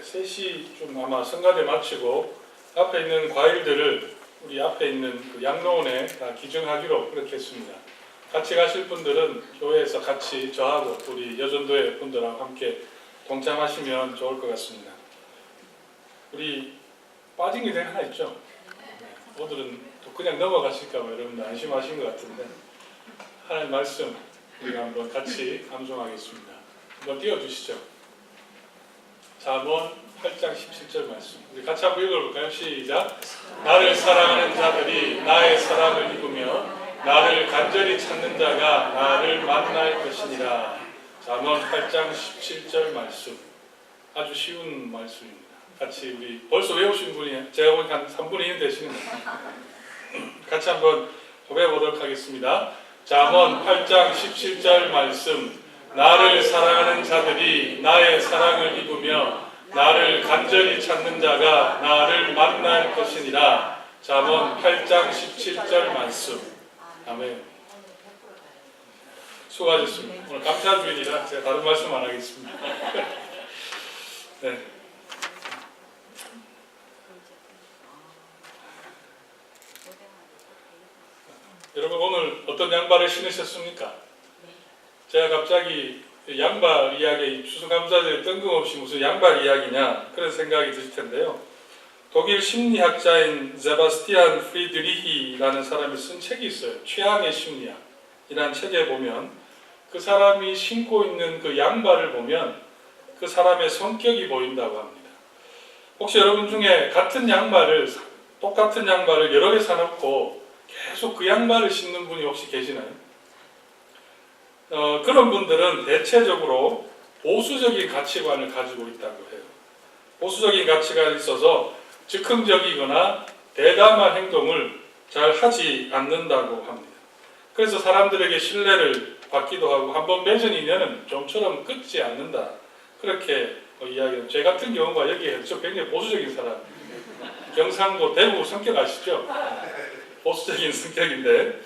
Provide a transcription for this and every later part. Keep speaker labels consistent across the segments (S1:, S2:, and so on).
S1: 3시쯤 아마 성가대 마치고 앞에 있는 과일들을 우리 앞에 있는 그 양로원에 다 기증하기로 그렇게 했습니다. 같이 가실 분들은 교회에서 같이 저하고 우리 여전도회 분들하고 함께 동참하시면 좋을 것 같습니다. 우리 빠진 게 하나 있죠? 오늘은 또 그냥 넘어가실까 봐 여러분들 안심하신 것 같은데 하나님 말씀 우리가 한번 같이 암송하겠습니다. 한번 띄워주시죠. 잠언 8장 17절 말씀 우리 같이 한번 읽어볼까요? 시작. 나를 사랑하는 자들이 나의 사랑을 입으며 나를 간절히 찾는 자가 나를 만날 것이니라. 잠언 8장 17절 말씀 아주 쉬운 말씀입니다. 같이 우리 벌써 외우신 분이 제가 보니까 한 3분의 1 되시는 거예요. 같이 한번 고백해보도록 하겠습니다. 잠언 8장 17절 말씀 나를 사랑하는 자들이 나의 사랑을 입으며 나를 간절히 찾는 자가 나를 만날 것이니라. 잠언 8장 17절 말씀. 아멘. 수고하셨습니다. 오늘 감사주일이라 제가 다른 말씀 안 하겠습니다. 네. 여러분 오늘 어떤 양발을 신으셨습니까? 제가 갑자기 양발 이야기, 추수감사절에 뜬금없이 무슨 양발 이야기냐 그런 생각이 드실 텐데요. 독일 심리학자인 세바스티안 프리드리히라는 사람이 쓴 책이 있어요. 취향의 심리학이라는 책에 보면 그 사람이 신고 있는 그 양발을 보면 그 사람의 성격이 보인다고 합니다. 혹시 여러분 중에 똑같은 양발을 여러 개 사놓고 계속 그 양발을 신는 분이 혹시 계시나요? 그런 분들은 대체적으로 보수적인 가치관을 가지고 있다고 해요. 보수적인 가치관이 있어서 즉흥적이거나 대담한 행동을 잘 하지 않는다고 합니다. 그래서 사람들에게 신뢰를 받기도 하고 한번 맺으면 좀처럼 끊지 않는다. 그렇게 이야기해요. 제 같은 경우가 여기에 저 굉장히 보수적인 사람, 경상도 대구 성격 아시죠? 보수적인 성격인데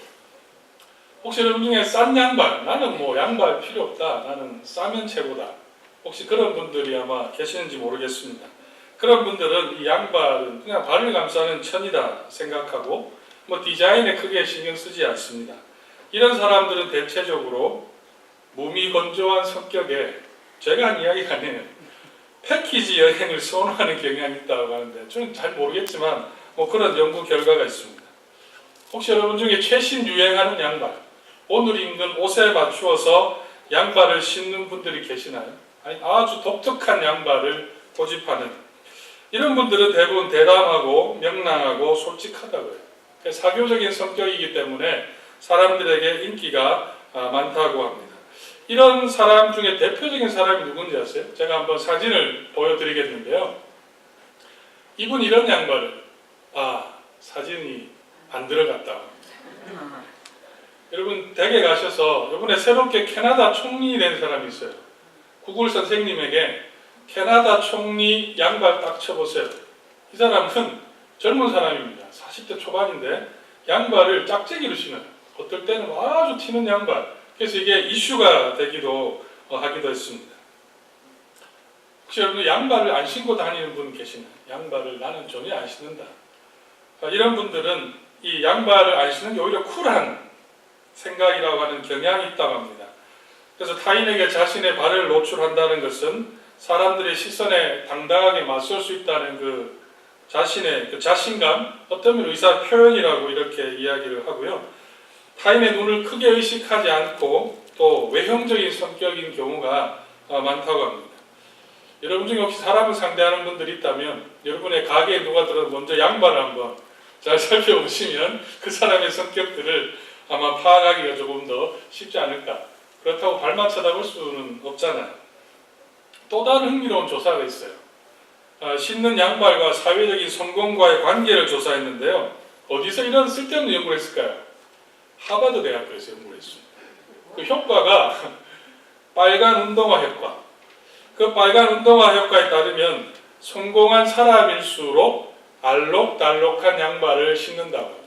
S1: 혹시 여러분 중에 싼 양발, 나는 뭐 양발 필요 없다, 나는 싸면 최고다, 혹시 그런 분들이 아마 계시는지 모르겠습니다. 그런 분들은 이 양발은 그냥 발을 감싸는 천이다 생각하고 뭐 디자인에 크게 신경 쓰지 않습니다. 이런 사람들은 대체적으로 무미건조한 성격에, 제가 한 이야기가 아니에요, 패키지 여행을 선호하는 경향이 있다고 하는데 저는 잘 모르겠지만 뭐 그런 연구 결과가 있습니다. 혹시 여러분 중에 최신 유행하는 양발, 오늘 입는 옷에 맞추어서 양발을 신는 분들이 계시나요? 아니, 아주 독특한 양발을 고집하는 이런 분들은 대부분 대담하고 명랑하고 솔직하다고 해요. 사교적인 성격이기 때문에 사람들에게 인기가 많다고 합니다. 이런 사람 중에 대표적인 사람이 누군지 아세요? 제가 한번 사진을 보여드리겠는데요. 이분 이런 양발을, 사진이 안 들어갔다고 합니다. 여러분 댁에 가셔서 이번에 새롭게 캐나다 총리 된 사람이 있어요. 구글 선생님에게 캐나다 총리 양발 딱 쳐보세요. 이 사람은 젊은 사람입니다. 40대 초반인데 양발을 짝재기로 신어요. 어떨 때는 아주 튀는 양발. 그래서 이게 이슈가 되기도 하기도 했습니다. 혹시 여러분 양발을 안 신고 다니는 분 계시나요? 양발을 나는 전혀 안 신는다. 이런 분들은 이 양발을 안 신는 게 오히려 쿨한 생각이라고 하는 경향이 있다고 합니다. 그래서 타인에게 자신의 발을 노출한다는 것은 사람들의 시선에 당당하게 맞설 수 있다는 그 자신의 그 자신감, 어떤 의사 표현이라고 이렇게 이야기를 하고요. 타인의 눈을 크게 의식하지 않고 또 외형적인 성격인 경우가 많다고 합니다. 여러분 중에 혹시 사람을 상대하는 분들이 있다면 여러분의 가게에 누가 들어서 먼저 양발을 한번 잘 살펴보시면 그 사람의 성격들을 아마 파악하기가 조금 더 쉽지 않을까. 그렇다고 발만 쳐다볼 수는 없잖아요. 또 다른 흥미로운 조사가 있어요. 신는 양발과 사회적인 성공과의 관계를 조사했는데요. 어디서 이런 쓸데없는 연구를 했을까요? 하버드 대학교에서 연구를 했습니다. 그 효과가 빨간 운동화 효과. 그 빨간 운동화 효과에 따르면 성공한 사람일수록 알록달록한 양발을 신는다고 합니다.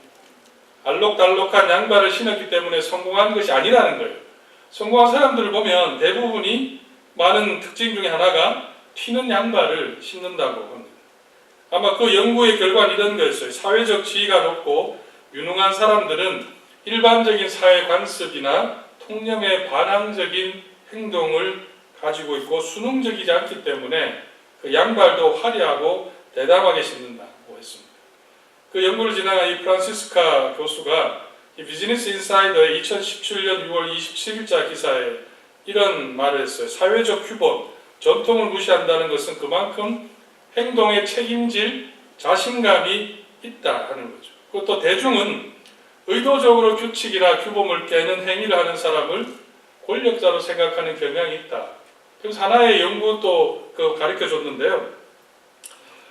S1: 알록달록한 양발을 신었기 때문에 성공한 것이 아니라는 거예요. 성공한 사람들을 보면 대부분이 많은 특징 중에 하나가 튀는 양발을 신는다고 합니다. 아마 그 연구의 결과는 이런 거였어요. 사회적 지위가 높고 유능한 사람들은 일반적인 사회 관습이나 통념에 반항적인 행동을 가지고 있고 수능적이지 않기 때문에 그 양발도 화려하고 대담하게 신는다고 했습니다. 그 연구를 진행한 이 프란시스카 교수가 이 비즈니스 인사이더의 2017년 6월 27일자 기사에 이런 말을 했어요. 사회적 규범, 전통을 무시한다는 것은 그만큼 행동에 책임질 자신감이 있다 하는 거죠. 그것도 대중은 의도적으로 규칙이나 규범을 깨는 행위를 하는 사람을 권력자로 생각하는 경향이 있다. 그래서 하나의 연구도 가르쳐 줬는데요.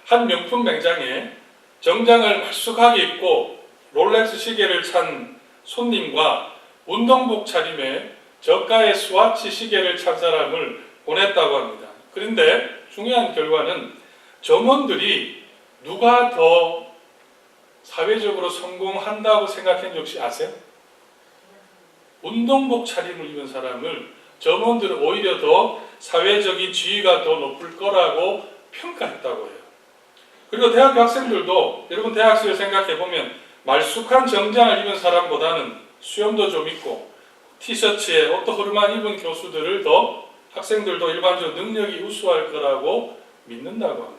S1: 한 명품 매장에 정장을 말쑥하게 입고 롤렉스 시계를 찬 손님과 운동복 차림에 저가의 스와치 시계를 찬 사람을 보냈다고 합니다. 그런데 중요한 결과는 점원들이 누가 더 사회적으로 성공한다고 생각했는지 혹시 아세요? 운동복 차림을 입은 사람을 점원들은 오히려 더 사회적인 지위가 더 높을 거라고 평가했다고 해요. 그리고 대학교 학생들도 여러분 대학생을 생각해보면 말쑥한 정장을 입은 사람보다는 수염도 좀 있고 티셔츠에 옷도 허름한 입은 교수들을 더 학생들도 일반적으로 능력이 우수할 거라고 믿는다고 합니다.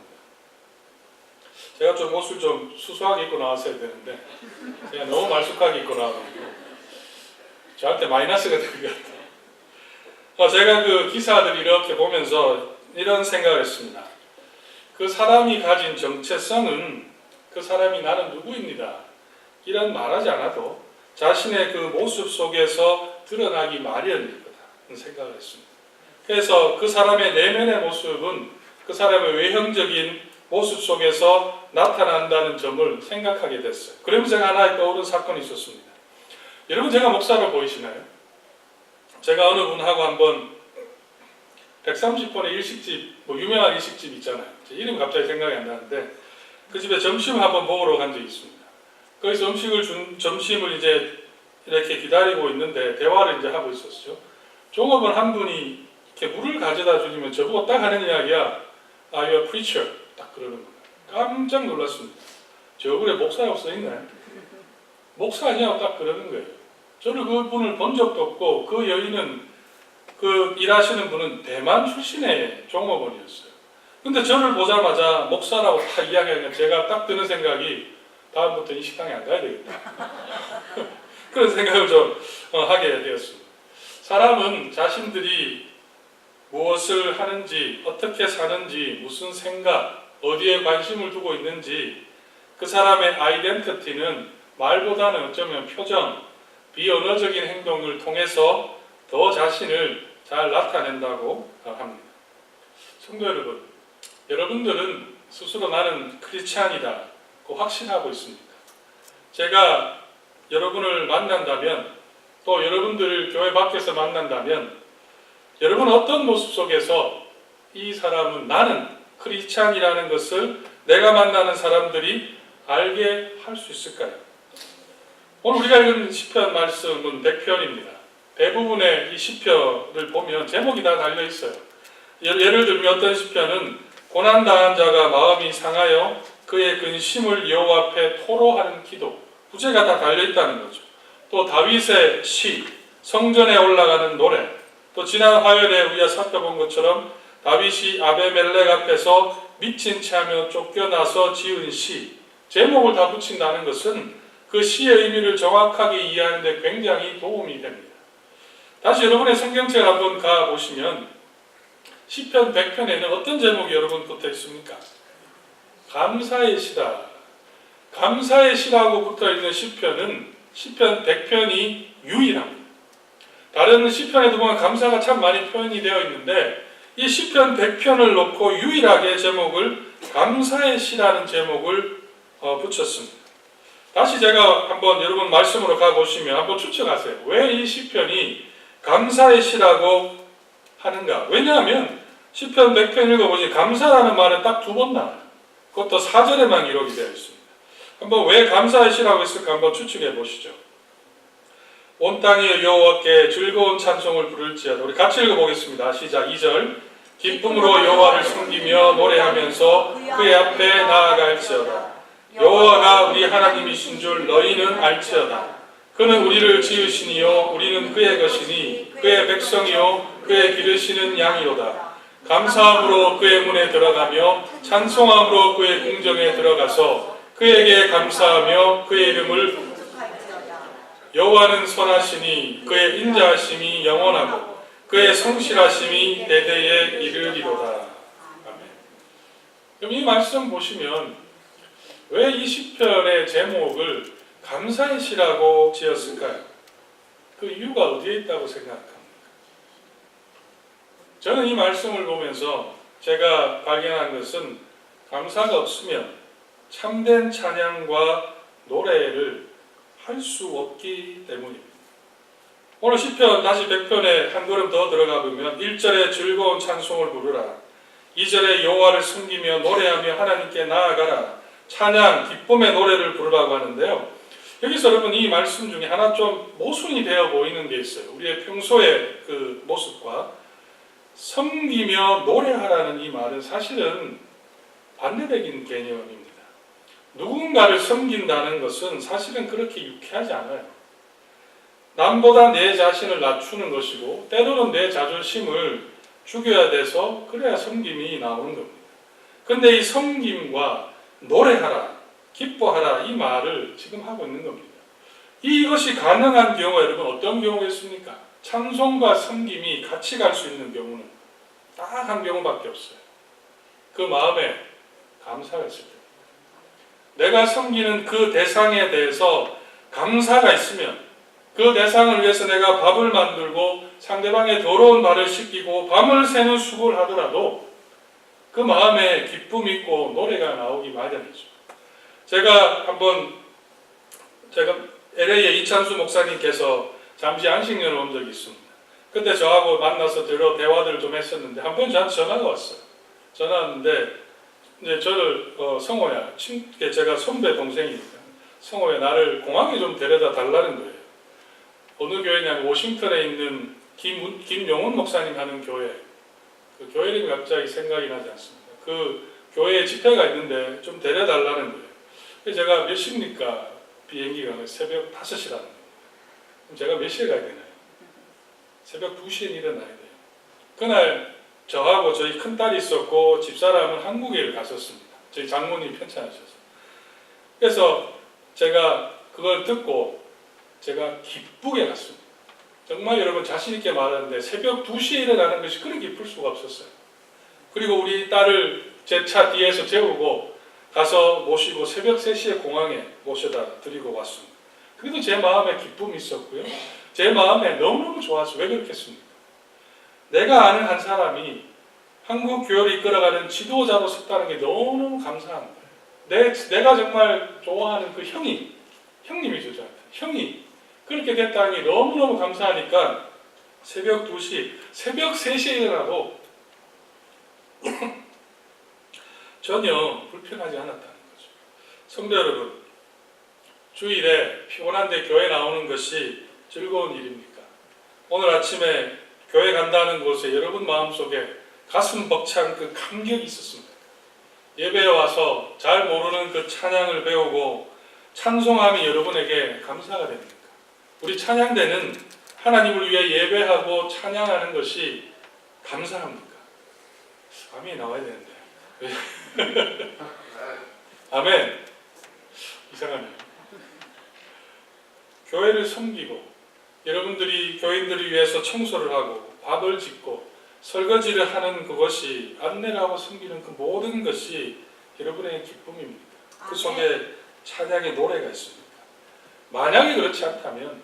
S1: 제가 좀 옷을 좀 수수하게 입고 나왔어야 되는데 제가 너무 말쑥하게 입고 나와가지고 저한테 마이너스가 된 것 같아요. 제가 그 기사들을 이렇게 보면서 이런 생각을 했습니다. 그 사람이 가진 정체성은 그 사람이 나는 누구입니다. 이런 말하지 않아도 자신의 그 모습 속에서 드러나기 마련일 거다 생각을 했습니다. 그래서 그 사람의 내면의 모습은 그 사람의 외형적인 모습 속에서 나타난다는 점을 생각하게 됐어요. 그러면서 제가 하나 떠오른 사건이 있었습니다. 여러분 제가 목사로 보이시나요? 제가 어느 분하고 한번 130번의 일식집, 유명한 일식집 있잖아요. 제 이름 갑자기 생각이 안 나는데 그 집에 점심을 한번 먹으러 간 적이 있습니다. 거기서 점심을 이제 이렇게 기다리고 있는데 대화를 이제 하고 있었죠. 종업원 한 분이 이렇게 물을 가져다 주시면 저보고 딱 하는 이야기야. Are you a preacher? 딱 그러는 거예요. 깜짝 놀랐습니다. 저 얼굴에 목사라고 써있나요? 목사 아니냐고 딱 그러는 거예요. 저는 그분을 본 적도 없고 그 여인은 그 일하시는 분은 대만 출신의 종업원이었어요. 근데 저를 보자마자 목사라고 딱 이야기하니까 제가 딱 드는 생각이 다음부터 이 식당에 안 가야 되겠다. 그런 생각을 좀 하게 되었습니다. 사람은 자신들이 무엇을 하는지, 어떻게 사는지, 무슨 생각, 어디에 관심을 두고 있는지 그 사람의 아이덴티티는 말보다는 어쩌면 표정, 비언어적인 행동을 통해서 더 자신을 잘 나타낸다고 합니다. 성도 여러분, 여러분들은 스스로 나는 크리스찬이다고 확신하고 있습니다. 제가 여러분을 만난다면 또 여러분들을 교회 밖에서 만난다면 여러분 어떤 모습 속에서 이 사람은 나는 크리스찬이라는 것을 내가 만나는 사람들이 알게 할 수 있을까요? 오늘 우리가 읽은 시편 말씀은 100편입니다. 대부분의 이 시편을 보면 제목이 다 달려 있어요. 예를 들면 어떤 시편은 고난당한 자가 마음이 상하여 그의 근심을 여호와 앞에 토로하는 기도, 부제가 다 달려 있다는 거죠. 또 다윗의 시, 성전에 올라가는 노래, 또 지난 화요일에 우리가 살펴본 것처럼 다윗이 아베멜렉 앞에서 미친 채 하며 쫓겨나서 지은 시, 제목을 다 붙인다는 것은 그 시의 의미를 정확하게 이해하는 데 굉장히 도움이 됩니다. 다시 여러분의 성경책을 한번 가보시면 시편 100편에는 어떤 제목이 여러분 붙어 있습니까? 감사의 시다. 감사의 시라고 붙어 있는 시편은 시편 100편이 유일합니다. 다른 시편에도 보면 감사가 참 많이 표현이 되어 있는데 이 시편 100편을 놓고 유일하게 제목을 감사의 시라는 제목을 붙였습니다. 다시 제가 한번 여러분 말씀으로 가보시면 한번 추측하세요. 왜 이 시편이 감사의 시라고 하는가? 왜냐하면 시편 100편 읽어보니 감사라는 말은 딱 2번 나와요. 그것도 4절에만 기록이 되어 있습니다. 한번 왜 감사의 시라고 했을까 한번 추측해 보시죠. 온 땅이 여호와께 즐거운 찬송을 부를지어다. 우리 같이 읽어보겠습니다. 시작. 2절. 기쁨으로 여호와를 섬기며 노래하면서 그의 앞에 나아갈지어다. 여호와가 우리 하나님이신 줄 너희는 알지어다. 그는 우리를 지으시니요 우리는 그의 것이니 그의 백성이요 그의 기르시는 양이로다. 감사함으로 그의 문에 들어가며 찬송함으로 그의 궁정에 들어가서 그에게 감사하며 그의 이름을 여호와는 선하시니 그의 인자하심이 영원하고 그의 성실하심이 대대에 이르리로다. 아멘. 그럼 이 말씀 보시면 왜 이 시편의 제목을 감사의 시라고 지었을까요? 그 이유가 어디에 있다고 생각합니까? 저는 이 말씀을 보면서 제가 발견한 것은 감사가 없으면 참된 찬양과 노래를 할 수 없기 때문입니다. 오늘 시편 다시 100편에 한 걸음 더 들어가 보면 1절에 즐거운 찬송을 부르라. 2절에 여호와를 섬기며 노래하며 하나님께 나아가라. 찬양, 기쁨의 노래를 부르라고 하는데요. 여기서 여러분 이 말씀 중에 하나 좀 모순이 되어 보이는 게 있어요. 우리의 평소의 그 모습과 섬기며 노래하라는 이 말은 사실은 반대적인 개념입니다. 누군가를 섬긴다는 것은 사실은 그렇게 유쾌하지 않아요. 남보다 내 자신을 낮추는 것이고 때로는 내 자존심을 죽여야 돼서 그래야 섬김이 나오는 겁니다. 그런데 이 섬김과 노래하라, 기뻐하라 이 말을 지금 하고 있는 겁니다. 이것이 가능한 경우가 여러분 어떤 경우가 있습니까? 찬송과 섬김이 같이 갈 수 있는 경우는 딱 한 경우밖에 없어요. 그 마음에 감사가 있을 때. 내가 섬기는 그 대상에 대해서 감사가 있으면 그 대상을 위해서 내가 밥을 만들고 상대방의 더러운 발을 씻기고 밤을 새는 수고를 하더라도 그 마음에 기쁨이 있고 노래가 나오기 마련이죠. 제가 LA의 이찬수 목사님께서 잠시 안식년을 온 적이 있습니다. 그때 저하고 만나서 대화들을 좀 했었는데 한 번 저한테 전화가 왔어요. 전화 왔는데 이제 저를 성호야, 제가 선배 동생이니까 성호야 나를 공항에 좀 데려다 달라는 거예요. 어느 교회냐면 워싱턴에 있는 김용훈 목사님 하는 교회. 그 교회 이름이 갑자기 생각이 나지 않습니다. 그 교회에 집회가 있는데 좀 데려달라는 거예요. 그래서 제가 몇 시입니까? 비행기가 새벽 5시라는 거예요. 그럼 제가 몇 시에 가야 되나요? 새벽 2시에 일어나야 돼요. 그날 저하고 저희 큰딸이 있었고 집사람은 한국에 갔었습니다. 저희 장모님이 편찮으셔서. 그래서 제가 그걸 듣고 제가 기쁘게 갔습니다. 정말 여러분 자신 있게 말하는데 새벽 2시에 일어나는 것이 그렇게 기쁠 수가 없었어요. 그리고 우리 딸을 제 차 뒤에서 재우고 가서 모시고 새벽 3시에 공항에 모셔다 드리고 왔습니다. 그래도 제 마음에 기쁨이 있었고요. 제 마음에 너무너무 좋았어요. 왜 그렇겠습니까? 내가 아는 한 사람이 한국 교회를 이끌어가는 지도자로 섰다는 게 너무너무 감사한 거예요. 내가 정말 좋아하는 그 형님이죠, 저한테. 형이 그렇게 됐다는 게 너무너무 감사하니까 새벽 2시, 새벽 3시에 일어나도 전혀 불편하지 않았다는 거죠. 성도 여러분, 주일에 피곤한데 교회 나오는 것이 즐거운 일입니까? 오늘 아침에 교회 간다는 곳에 여러분 마음속에 가슴 벅찬 그 감격이 있었습니다. 예배에 와서 잘 모르는 그 찬양을 배우고 찬송함이 여러분에게 감사가 됩니까? 우리 찬양대는 하나님을 위해 예배하고 찬양하는 것이 감사합니까? 아멘이 나와야 되는데. 아멘. 이상하네요. 교회를 섬기고 여러분들이 교인들을 위해서 청소를 하고 밥을 짓고 설거지를 하는 그것이 안내를 하고 섬기는 그 모든 것이 여러분의 기쁨입니다. 그 속에 찬양의 노래가 있습니다. 만약에 그렇지 않다면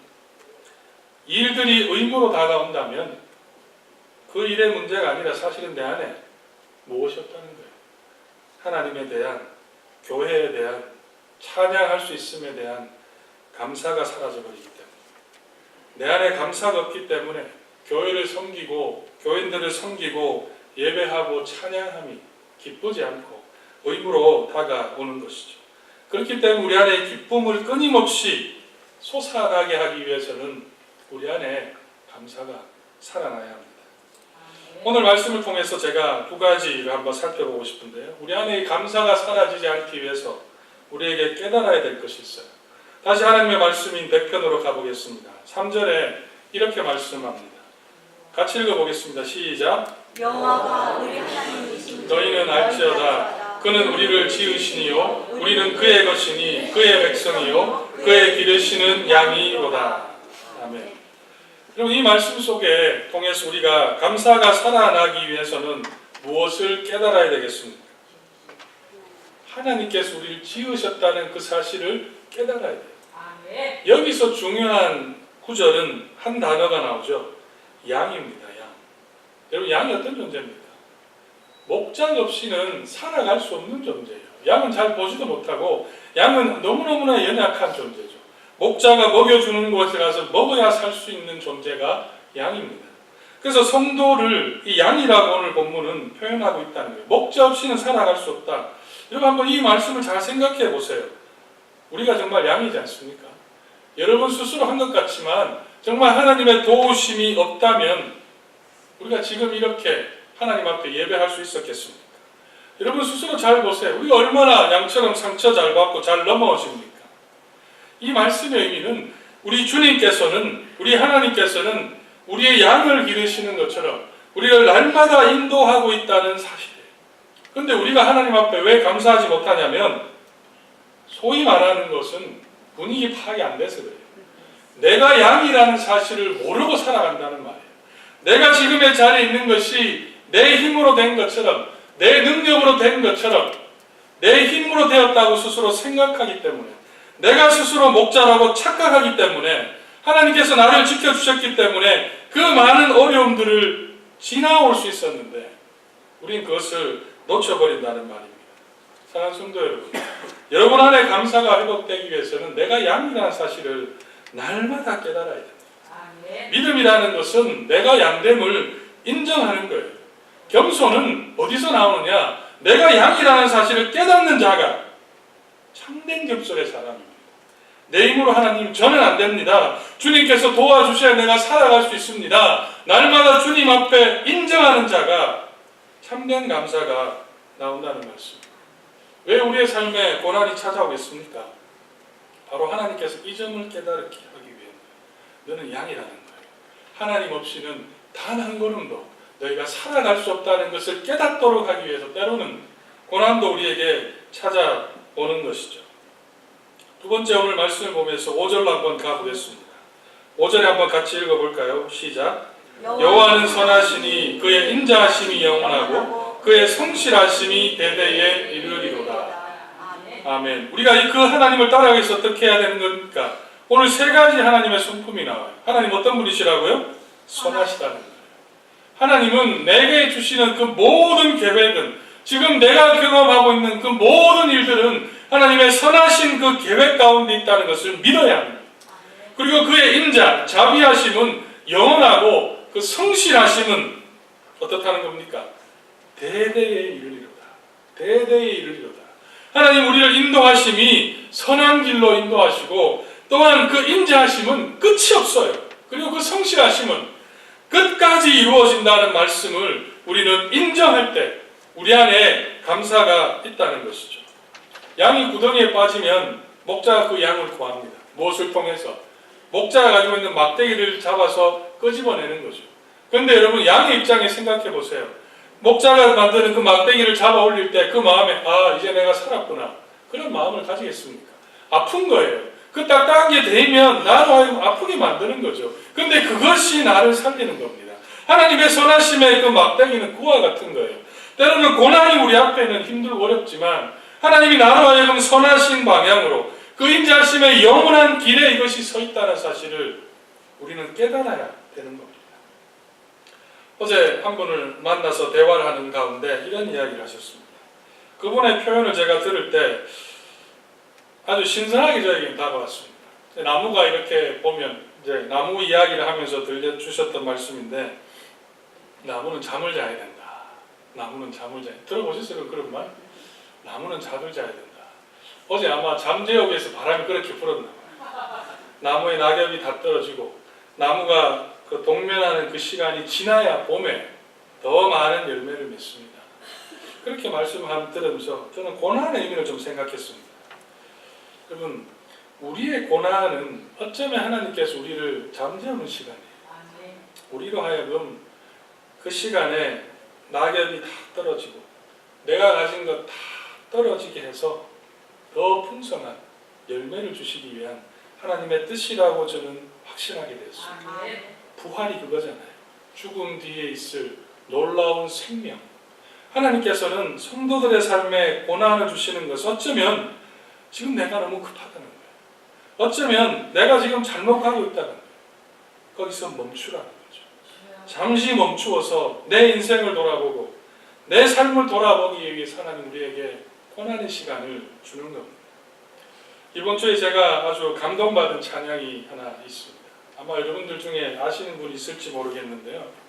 S1: 일들이 의무로 다가온다면 그 일의 문제가 아니라 사실은 내 안에 무엇이 없다는 거예요. 하나님에 대한, 교회에 대한, 찬양할 수 있음에 대한 감사가 사라져버리기 때문에, 내 안에 감사가 없기 때문에 교회를 섬기고 교인들을 섬기고 예배하고 찬양함이 기쁘지 않고 의무로 다가오는 것이죠. 그렇기 때문에 우리 안에 기쁨을 끊임없이 솟아나게 하기 위해서는 우리 안에 감사가 살아나야 합니다. 오늘 말씀을 통해서 제가 두 가지를 한번 살펴보고 싶은데요. 우리 안에 이 감사가 사라지지 않기 위해서 우리에게 깨달아야 될 것이 있어요. 다시 하나님의 말씀인 100편으로 가보겠습니다. 3절에 이렇게 말씀합니다. 같이 읽어보겠습니다. 시작.
S2: 여호와가 우리 하나님이신
S1: 너희는 알지어다. 그는 우리를 지으시니요 우리는 그의 것이니 그의 백성이요 그의 기르시는 양이로다. 아멘. 그럼 이 말씀 속에 통해서 우리가 감사가 살아나기 위해서는 무엇을 깨달아야 되겠습니까? 하나님께서 우리를 지으셨다는 그 사실을 깨달아야 돼요. 여기서 중요한 구절은 한 단어가 나오죠. 양입니다. 양. 여러분, 양이 어떤 존재입니까? 목장 없이는 살아갈 수 없는 존재예요. 양은 잘 보지도 못하고 양은 너무너무나 연약한 존재죠. 목자가 먹여주는 곳에 가서 먹어야 살 수 있는 존재가 양입니다. 그래서 성도를 이 양이라고 오늘 본문은 표현하고 있다는 거예요. 목자 없이는 살아갈 수 없다. 여러분 한번 이 말씀을 잘 생각해 보세요. 우리가 정말 양이지 않습니까? 여러분 스스로 한 것 같지만 정말 하나님의 도우심이 없다면 우리가 지금 이렇게 하나님 앞에 예배할 수 있었겠습니까? 여러분 스스로 잘 보세요. 우리가 얼마나 양처럼 상처 잘 받고 잘 넘어오십니까? 이 말씀의 의미는 우리 주님께서는, 우리 하나님께서는 우리의 양을 기르시는 것처럼 우리를 날마다 인도하고 있다는 사실이에요. 그런데 우리가 하나님 앞에 왜 감사하지 못하냐면 소위 말하는 것은 분위기 파악이 안 돼서 그래요. 내가 양이라는 사실을 모르고 살아간다는 말이에요. 내가 지금의 자리에 있는 것이 내 힘으로 된 것처럼, 내 능력으로 된 것처럼, 내 힘으로 되었다고 스스로 생각하기 때문에, 내가 스스로 목자라고 착각하기 때문에, 하나님께서 나를 지켜주셨기 때문에 그 많은 어려움들을 지나올 수 있었는데 우린 그것을 놓쳐버린다는 말입니다. 사랑하는 성도 여러분, 여러분 안에 감사가 회복되기 위해서는 내가 양이라는 사실을 날마다 깨달아야 됩니다. 믿음이라는 것은 내가 양됨을 인정하는 거예요. 겸손은 어디서 나오느냐? 내가 양이라는 사실을 깨닫는 자가 참된 겸손의 사람입니다. 내 힘으로 하나님 저는 안 됩니다. 주님께서 도와주셔야 내가 살아갈 수 있습니다. 날마다 주님 앞에 인정하는 자가 참된 감사가 나온다는 말씀. 왜 우리의 삶에 고난이 찾아오겠습니까? 바로 하나님께서 이 점을 깨닫게 하기 위해 너는 양이라는 거예요. 하나님 없이는 단 한 걸음도 너희가 살아갈 수 없다는 것을 깨닫도록 하기 위해서 때로는 고난도 우리에게 찾아오는 것이죠. 두 번째 오늘 말씀을 보면서 5절로 한번 가보겠습니다. 5절에 한번 같이 읽어볼까요? 시작. 여호와는 선하시니 그의 인자하심이 영원하고 그의 성실하심이 대대에 이르리로다. 아멘. 우리가 그 하나님을 따라가기 위해서 어떻게 해야 되는 겁니까? 오늘 세 가지 하나님의 성품이 나와요. 하나님 어떤 분이시라고요? 선하시다는 거예요. 하나님은 내게 주시는 그 모든 계획은, 지금 내가 경험하고 있는 그 모든 일들은 하나님의 선하신 그 계획 가운데 있다는 것을 믿어야 합니다. 그리고 그의 인자, 자비하심은 영원하고 그 성실하심은 어떻다는 겁니까? 대대에 이르리로다. 대대에 이르리로다. 하나님 우리를 인도하심이 선한 길로 인도하시고 또한 그 인자하심은 끝이 없어요. 그리고 그 성실하심은 끝까지 이루어진다는 말씀을 우리는 인정할 때 우리 안에 감사가 있다는 것이죠. 양이 구덩이에 빠지면 목자가 그 양을 구합니다. 무엇을 통해서? 목자가 가지고 있는 막대기를 잡아서 끄집어내는 거죠. 그런데 여러분 양의 입장에 생각해 보세요. 목자가 만드는 그 막대기를 잡아 올릴 때 그 마음에 이제 내가 살았구나. 그런 마음을 가지겠습니까? 아픈 거예요. 그 딱딱한 게 되면 나로 하여금 아프게 만드는 거죠. 근데 그것이 나를 살리는 겁니다. 하나님의 선하심의 그 막대기는 그와 같은 거예요. 때로는 고난이 우리 앞에는 힘들고 어렵지만 하나님이 나로 하여금 선하신 방향으로 그 인자하심의 영원한 길에 이것이 서 있다는 사실을 우리는 깨달아야 되는 겁니다. 어제 한 분을 만나서 대화를 하는 가운데 이런 이야기를 하셨습니다. 그분의 표현을 제가 들을 때 아주 신선하게 저에게 다가왔습니다. 나무가 이렇게 보면 이제 나무 이야기를 하면서 들려주셨던 말씀인데 나무는 잠을 자야 된다. 나무는 잠을 자야 된다. 들어보셨어요? 그런 말? 나무는 잠을 자야 된다. 어제 아마 잠재역에서 바람이 그렇게 불었나 봐요. 나무에 낙엽이 다 떨어지고 나무가 그 동면하는 그 시간이 지나야 봄에 더 많은 열매를 맺습니다. 그렇게 말씀을 들으면서 저는 고난의 의미를 좀 생각했습니다. 여러분, 우리의 고난은 어쩌면 하나님께서 우리를 잠재우는 시간이에요. 우리로 하여금 그 시간에 낙엽이 다 떨어지고 내가 가진 것 다 떨어지게 해서 더 풍성한 열매를 주시기 위한 하나님의 뜻이라고 저는 확신하게 되었습니다. 부활이 그거잖아요. 죽음 뒤에 있을 놀라운 생명. 하나님께서는 성도들의 삶에 고난을 주시는 것은 어쩌면 지금 내가 너무 급하다는 거예요. 어쩌면 내가 지금 잘못 가고 있다는 거예요. 거기서 멈추라는 거죠. 잠시 멈추어서 내 인생을 돌아보고 내 삶을 돌아보기 위해서 하나님 우리에게 고난의 시간을 주는 겁니다. 이번 주에 제가 아주 감동받은 찬양이 하나 있습니다. 아마 여러분들 중에 아시는 분이 있을지 모르겠는데요.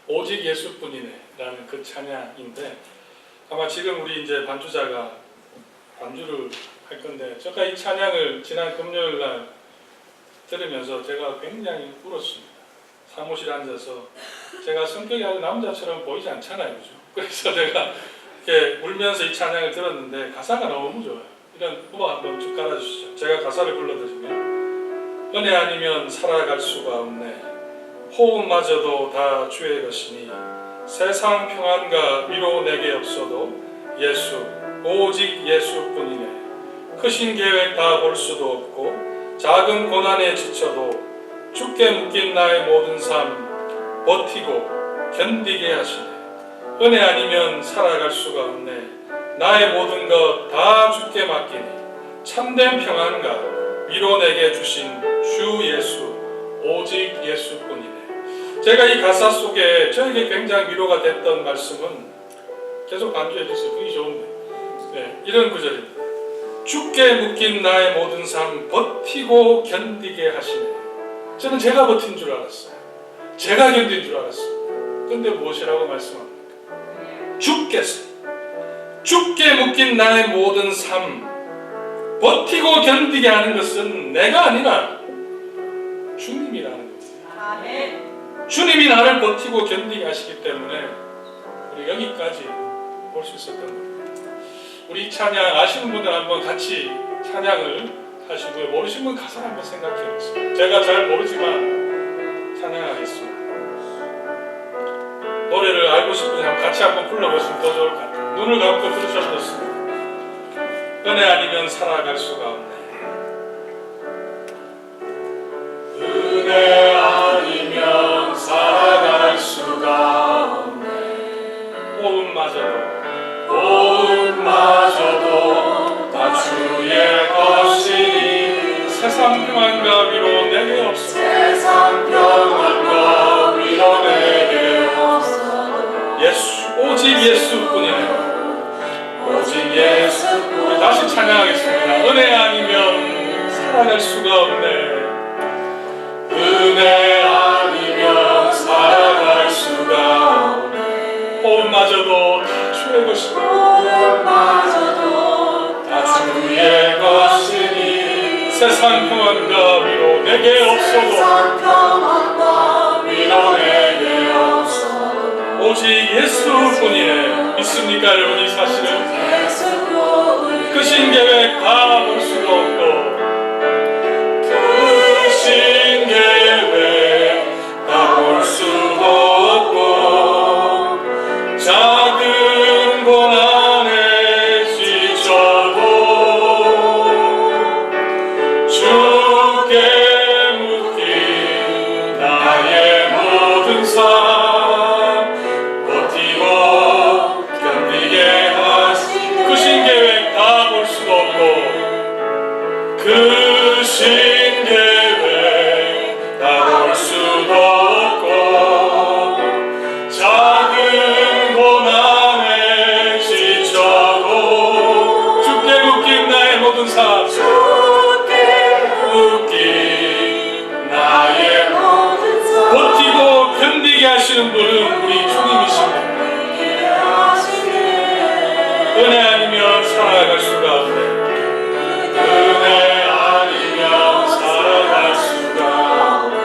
S1: 오직 예수뿐이네 라는 그 찬양인데, 아마 지금 우리 이제 반주자가 반주를 할 건데, 제가 이 찬양을 지난 금요일 날 들으면서 제가 굉장히 울었습니다. 사무실에 앉아서, 제가 성격이 아주 남자처럼 보이지 않잖아요, 그죠? 그래서 제가 이렇게 울면서 이 찬양을 들었는데 가사가 너무 좋아요. 이런 음악 한번 쭉 깔아주시죠. 제가 가사를 불러드리면, 은혜 아니면 살아갈 수가 없네. 호흡마저도 다 주의 것이니 세상 평안과 위로 내게 없어도 예수, 오직 예수뿐이네. 크신 계획 다 볼 수도 없고 작은 고난에 지쳐도 주께 묶인 나의 모든 삶 버티고 견디게 하시네. 은혜 아니면 살아갈 수가 없네. 나의 모든 것 다 주께 맡기니 참된 평안과 위로 내게 주신 주 예수, 오직 예수뿐이네. 제가 이 가사 속에 저에게 굉장히 위로가 됐던 말씀은, 계속 반주해 주세요. 그게 좋은데, 네, 이런 구절입니다. 주께 묶인 나의 모든 삶 버티고 견디게 하시네. 저는 제가 버틴 줄 알았어요. 제가 견딘 줄 알았어요. 근데 무엇이라고 말씀합니까? 주께서 주께 묶인 나의 모든 삶 버티고 견디게 하는 것은 내가 아니라 주님이라는 겁니다. 주님이 나를 버티고 견디게 하시기 때문에 우리 여기까지 볼 수 있었던 겁니다. 우리 이 찬양 아시는 분들 한번 같이 찬양을 하시고요. 모르시는 분 가사를 한번 생각해 보세요. 제가 잘 모르지만 찬양하겠습니다. 노래를 알고 싶으면 같이 한번 불러보시면 더 좋을 것 같아요. 눈을 감고 들으셔도 좋습니다. 은혜 아니면 살아갈 수가 없네. 은혜 아니면 살아갈 수가 없네. 호흡마저도 다 주의 것이니 세상 평안과 위로 내게 없어. 세상 평안과 위로 내게 없어. 예수, 오직 예수뿐이네. 오직 예수뿐. 다시 찬양하겠습니다. 은혜 아니면 살아갈 수가 없네. 은혜 아니면 살아갈 수가 없네. 호흡마저도 다 주의 것이니 다 주의 것이니 세상 평안과 위로 내게 없어도 오직 예수뿐이네. 믿습니까 여러분? 이 사실은 크신 계획 다 볼 수도 없고 크신 계획 다 볼 수도 없고 작은 고난에 지쳐도 주께 묶인 나의 모든 삶 버티고 견디게 하신 크신 계획 다 볼 수도 없고 크신 계획 다 볼 수도 없고 작은 고난에 지쳐도 주께 묶인 나의 모든 삶 묶인 나의 모든 삶 버티고 견디게 하시는 분은 우리 주님이십니다. 은혜 아니면 살아갈 수가 없네. 은혜 아니면 살아갈 수가 없네.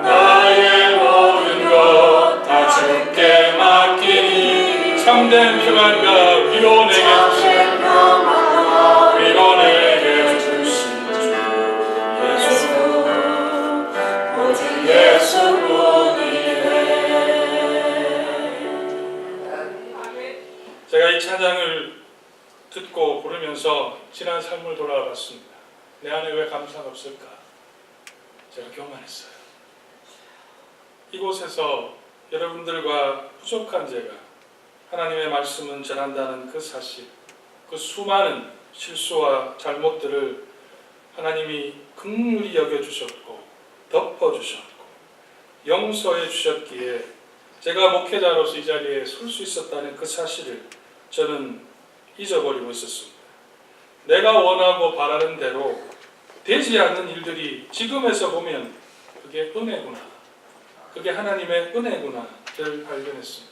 S1: 나의 모든 것 평안과 위로 내게
S2: 참된 평안과
S1: 위로 내게
S2: 주신 주
S1: 예수
S2: 예수 오직 예수뿐이네.
S1: 제가 이 찬양을 듣고 부르면서 지난 삶을 돌아봤습니다. 내 안에 왜 감사가 없을까? 제가 교만했어요. 이곳에서 여러분들과 부족한 제가 하나님의 말씀은 전한다는 그 사실, 그 수많은 실수와 잘못들을 하나님이 긍휼히 여겨주셨고 덮어주셨고 용서해 주셨기에 제가 목회자로서 이 자리에 설 수 있었다는 그 사실을 저는 잊어버리고 있었습니다. 내가 원하고 바라는 대로 되지 않는 일들이 지금에서 보면 그게 은혜구나, 그게 하나님의 은혜구나를 발견했습니다.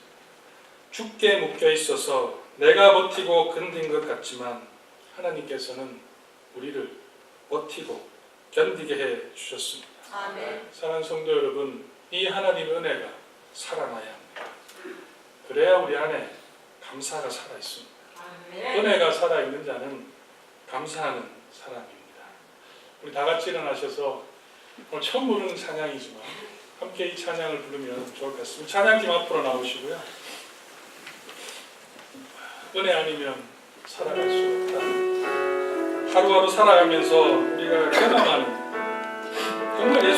S1: 죽게 묶여 있어서 내가 버티고 견딘 것 같지만 하나님께서는 우리를 버티고 견디게 해 주셨습니다.
S2: 아멘.
S1: 사랑하는 성도 여러분, 이 하나님의 은혜가 살아나야 합니다. 그래야 우리 안에 감사가 살아있습니다.
S2: 아멘.
S1: 은혜가 살아있는 자는 감사하는 사람입니다. 우리 다 같이 일어나셔서 오늘 처음 부르는 찬양이지만 함께 이 찬양을 부르면 좋을 것 같습니다. 찬양팀 앞으로 나오시고요. 은혜 아니면 살아갈 수 없다. 하루하루 살아가면서 우리가 경험하는 정말 예수